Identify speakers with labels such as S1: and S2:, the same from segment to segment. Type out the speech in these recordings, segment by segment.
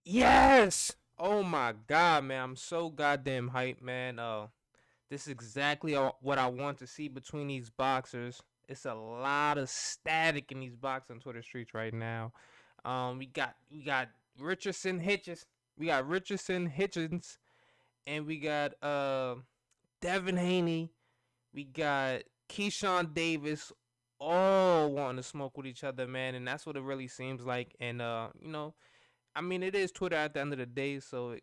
S1: Yes! Oh my god, man. I'm so goddamn hyped, man. This is exactly what I want to see between these boxers. It's a lot of static in these boxing Twitter streets right now. We got Richardson Hitchins. We got Richardson Hitchins, and we got Devin Haney. We got Keyshawn Davis, all wanting to smoke with each other, man, and that's what it really seems like. And I mean, it is Twitter at the end of the day, so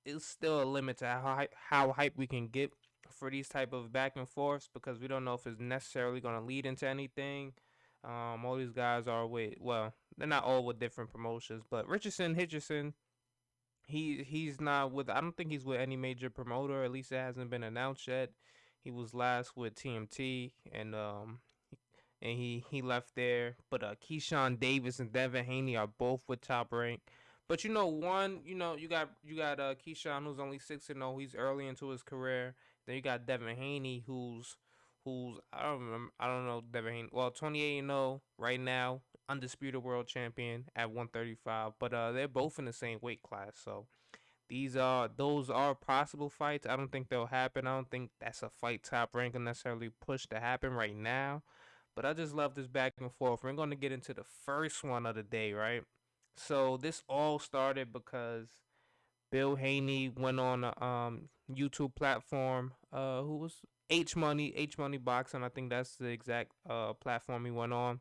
S1: it's still a limit to how hype we can get for these type of back and forths because we don't know if it's necessarily going to lead into anything. All these guys are with well, they're not all with different promotions, but Richardson Hitchison, he's not with. I don't think he's with any major promoter. At least it hasn't been announced yet. He was last with TMT, and he left there. But Keyshawn Davis and Devin Haney are both with Top Rank. But you got Keyshawn who's only 6-0. He's early into his career. Then you got Devin Haney who's I don't know Devin Haney. Well, 28-0 right now, undisputed world champion at 135. But they're both in the same weight class, so those are possible fights. I don't think they'll happen. I don't think that's a fight Top Rank can necessarily push to happen right now. But I just love this back and forth. We're going to get into the first one of the day, right? So this all started because Bill Haney went on a YouTube platform. Who was H Money Boxing? I think that's the exact platform he went on,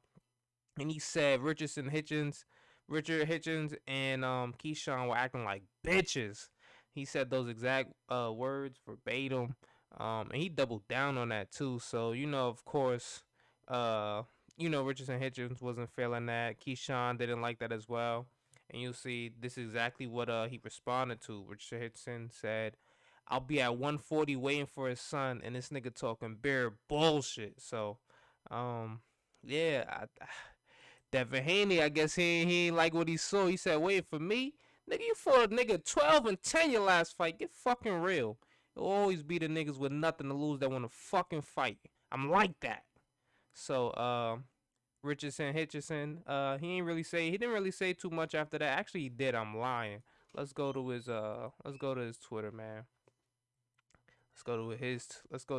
S1: and he said Richard Hitchens, and Keyshawn were acting like bitches. He said those exact words verbatim, and he doubled down on that too. So of course, uh, Richardson Hitchens wasn't feeling that. Keyshawn didn't like that as well. And you'll see this is exactly what he responded to. Richard Hitchens said, "I'll be at 140 waiting for his son," and this nigga talking bare bullshit. So, yeah, Devin Haney, I guess he ain't like what he saw. He said, "Wait for me, nigga. You fought a nigga 12-10 your last fight. Get fucking real. It'll always be the niggas with nothing to lose that want to fucking fight. I'm like that." So, Richardson Hitchison, he didn't really say too much after that. Actually, he did. I'm lying. Let's go to his Twitter, man. Let's go to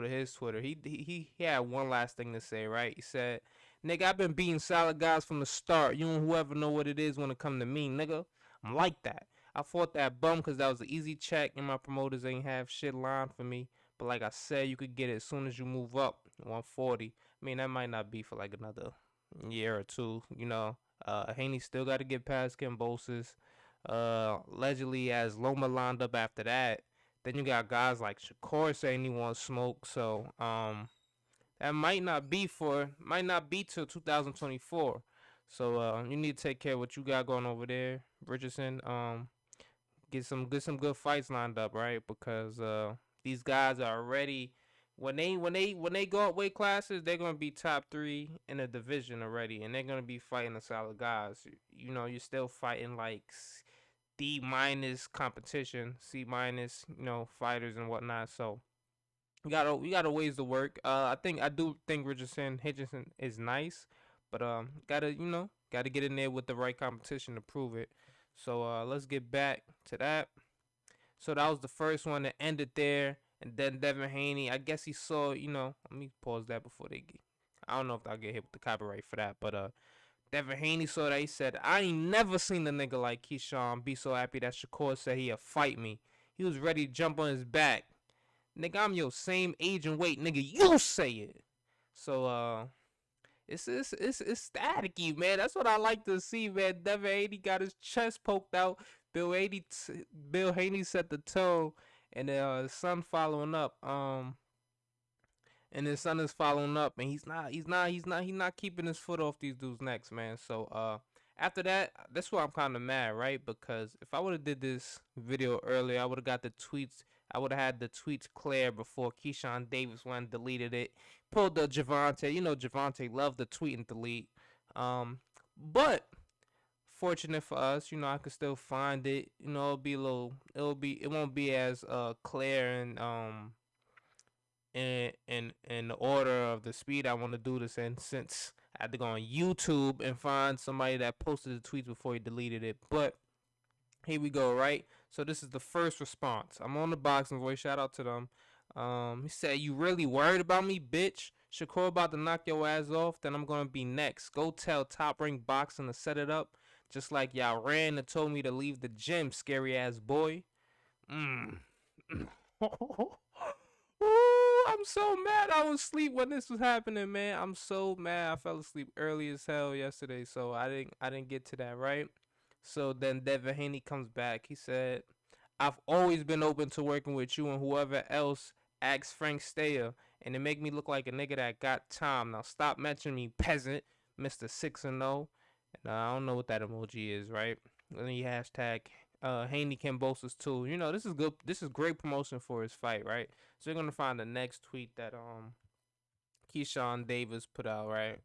S1: his Twitter. He had one last thing to say, right? He said, "Nigga, I've been beating solid guys from the start. You and whoever know what it is when it come to me, nigga. I'm like that. I fought that bum because that was an easy check, and my promoters ain't have shit lined for me. But like I said, you could get it as soon as you move up 140. I mean, that might not be for like another year or two. Haney still got to get past Kimbosis. Allegedly has Loma lined up after that. Then you got guys like Shakur saying he wants smoke. So that might not be till 2024. So you need to take care of what you got going over there, Richardson. Get some good fights lined up, right? Because these guys are already when they go up weight classes, they're gonna be top three in the division already, and they're gonna be fighting the solid guys. You're still fighting like D minus competition, C minus, fighters and whatnot. So we got a ways to work. I do think Richardson Hitchison is nice, but gotta get in there with the right competition to prove it. So let's get back to that. So that was the first one that ended there, and then Devin Haney. I guess he saw. Let me pause that before they get. I don't know if I'll get hit with the copyright for that, but Devin Haney saw that. He said, "I ain't never seen a nigga like Keyshawn be so happy that Shakur said he'd fight me. He was ready to jump on his back. Nigga, I'm your same age and weight, nigga. You say it." So it's staticky, man. That's what I like to see, man. Devin Haney got his chest poked out. Bill Haney set the tone, and his son following up. And his son is following up, and he's not keeping his foot off these dudes' necks, man. So after that, that's why I'm kind of mad, right? Because if I would have did this video earlier, I would have got the tweets. I would have had the tweets clear before Keyshawn Davis went and deleted it. Pulled the Javante. Javante loved to tweet and delete. But fortunate for us, I could still find it. It won't be as clear and in the order of the speed I want to do this in, since I had to go on YouTube and find somebody that posted the tweets before he deleted it. But Here we go, right? So this is the first response. I'm on the boxing voice. Shout out to them. He said, "You really worried about me, bitch? Shakur about to knock your ass off. Then I'm gonna be next. Go tell Top Rank Boxing to set it up, just like y'all ran and told me to leave the gym. Scary ass boy." Mm. Ooh, I'm so mad. I was asleep when this was happening, man. I'm so mad. I fell asleep early as hell yesterday, so I didn't get to that, right? So then Devin Haney comes back. He said, "I've always been open to working with you and whoever else asks Frank Steyer, and it make me look like a nigga that got time. Now stop mentioning me, peasant, Mister 6-0." And I don't know what that emoji is, right? And then he hashtag Haney Cambosis too. You know, this is good. This is great promotion for his fight, right? So you're gonna find the next tweet that Keyshawn Davis put out, right?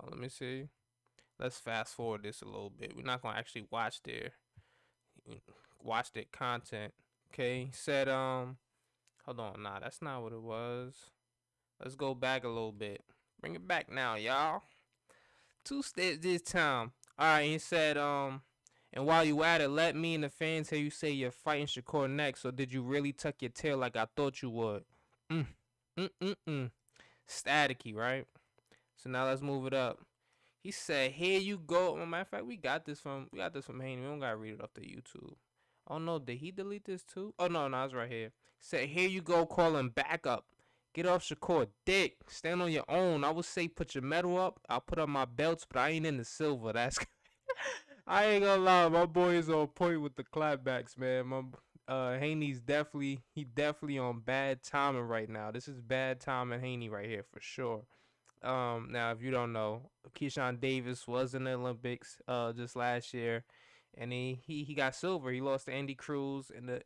S1: Let me see. Let's fast forward this a little bit. We're not gonna actually watch their content. Okay, he said hold on, nah, that's not what it was. Let's go back a little bit. Bring it back now, y'all. Two steps this time. All right, he said and while you at it, let me and the fans hear you say you're fighting Shakur next. Or did you really tuck your tail like I thought you would? Mm, mm. Staticky, right? So now let's move it up. He said, "Here you go." Well, matter of fact, we got this from Haney. We don't gotta read it off the YouTube. Oh no, did he delete this too? Oh no, no, it's right here. He said, "Here you go, calling backup. Get off Shakur dick. Stand on your own. I would say put your medal up. I'll put up my belts, but I ain't in the silver. That's I ain't gonna lie, my boy is on point with the clapbacks, man. My Haney's definitely on bad timing right now. This is bad timing Haney right here for sure. Now if you don't know, Keyshawn Davis was in the Olympics just last year, and he got silver. He lost to Andy Cruz in the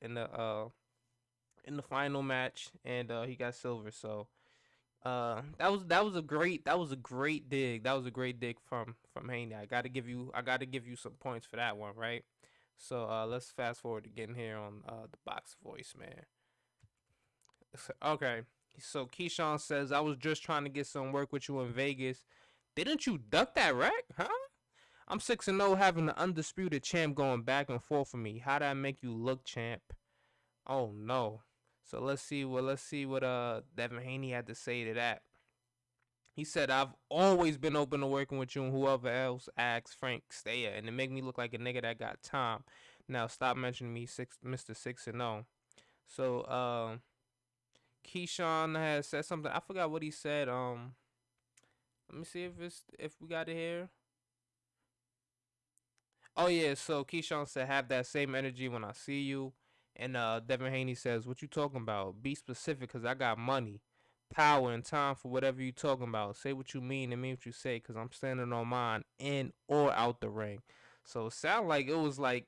S1: final match, and he got silver. So that was a great dig. That was a great dig from Haney. I gotta give you some points for that one, right? So let's fast forward to getting here on the box voice, man. Okay. So Keyshawn says, "I was just trying to get some work with you in Vegas. Didn't you duck that wreck, huh? I'm 6-0 having the undisputed champ going back and forth for me. How would that make you look, champ?" Oh no. So let's see what Devin Haney had to say to that. He said, "I've always been open to working with you and whoever else asks Frank Steyer, and it make me look like a nigga that got time. Now stop mentioning me, Mister 6-0." So Keyshawn has said something. I forgot what he said. Let me see if we got it here. Oh yeah, so Keyshawn said, "Have that same energy when I see you." And Devin Haney says, "What you talking about? Be specific, cause I got money, power, and time for whatever you talking about. Say what you mean and mean what you say, cause I'm standing on mine in or out the ring." So it sound like it was like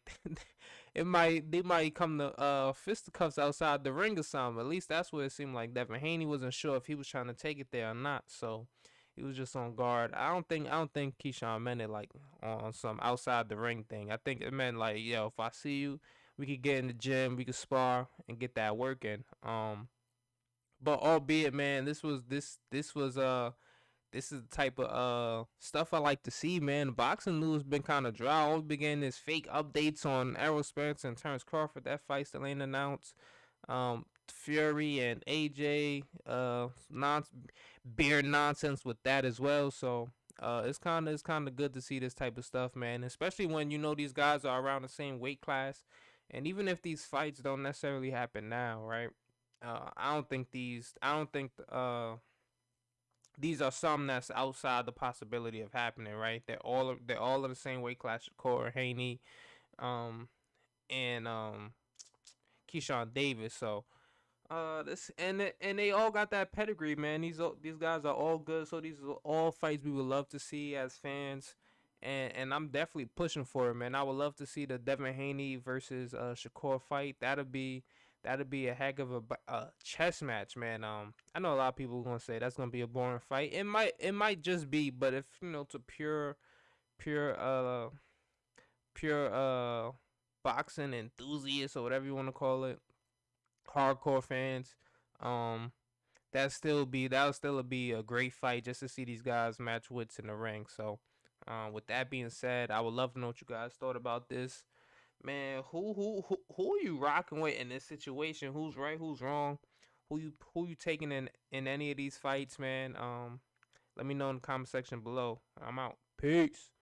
S1: they might come to fisticuffs outside the ring or something. At least that's what it seemed like. Devin Haney wasn't sure if he was trying to take it there or not. So he was just on guard. I don't think Keyshawn meant it like on some outside the ring thing. I think it meant like, yo, if I see you, we could get in the gym, we could spar and get that working. But albeit, man, this is the type of stuff I like to see, man. Boxing news been kind of dry. Always been getting this fake updates on Errol Spence and Terrence Crawford. That fight still ain't announced. Fury and AJ, beer nonsense with that as well. So it's kind of good to see this type of stuff, man. Especially when you know these guys are around the same weight class, and even if these fights don't necessarily happen now, right? I don't think these are some that's outside the possibility of happening, right? They're all in the same weight class. Shakur, Haney, um, and Keyshawn Davis. So this and they all got that pedigree, man. These guys are all good. So these are all fights we would love to see as fans, and I'm definitely pushing for it, man. I would love to see the Devin Haney versus Shakur fight. That'd be a heck of a chess match, man. I know a lot of people are gonna say that's gonna be a boring fight. It might just be, but if to pure pure boxing enthusiasts or whatever you want to call it, hardcore fans, um, that'll still be a great fight just to see these guys match wits in the ring. So, with that being said, I would love to know what you guys thought about this. Man, who are you rocking with in this situation? Who's right? Who's wrong? Who you taking in any of these fights, man? Let me know in the comment section below. I'm out. Peace.